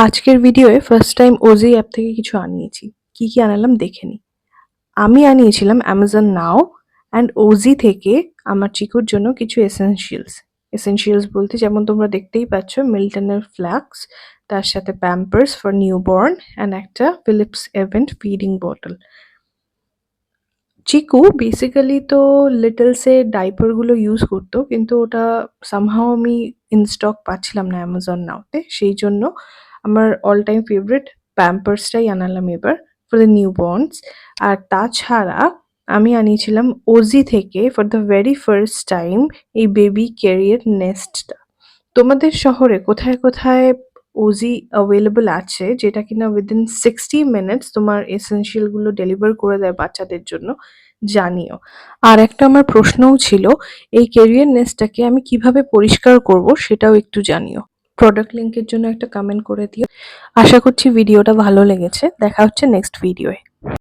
আজকের ভিডিওয়ে first time OG app থেকে কিছু আনিয়েছি। কি কি আনালাম দেখে নিই। আমি আনিয়েছিলাম অ্যামাজন নাও অ্যান্ড ওজি থেকে আমার চিকুর জন্য কিছু এসেনশিয়ালস। এসেনশিয়ালস বলতে যেমন তোমরা দেখতেই পাচ্ছ মিল্টনের ফ্লাক্স, তার সাথে প্যাম্পার্স ফর নিউবর্ন অ্যান্ড একটা ফিলিপস এভেন্ট ফিডিং বটল। চিকু বেসিক্যালি তো লিটলসে ডাইপারগুলো ইউজ করতো, কিন্তু ওটা সামহাও আমি ইন স্টক পাচ্ছিলাম না অ্যামাজন নাওতে। সেই জন্য আমার অল টাইম ফেভারিট প্যাম্পার্সটাই আনালাম এবার ফর দ্য নিউ বর্নস। আর তাছাড়া আমি আনিয়েছিলাম ওজি থেকে for the very first time এই বেবি ক্যারিয়ার নেস্টটা। তোমাদের শহরে কোথায় কোথায় ওজি অ্যাভেলেবল আছে যেটা কিনা উইদিন 60 মিনিটস তোমার এসেনশিয়াল গুলো ডেলিভার করে দেয় বাচ্চাদের জন্য, জানিও। আর একটা আমার প্রশ্নও ছিল, এই ক্যারিয়ার নেস্টটাকে আমি কিভাবে পরিষ্কার করব সেটাও একটু জানিও। প্রোডাক্ট লিংকের জন্য একটা কমেন্ট করে দিও। আশা করছি ভিডিওটা ভালো লেগেছে। দেখা হচ্ছে নেক্সট ভিডিওয়ে।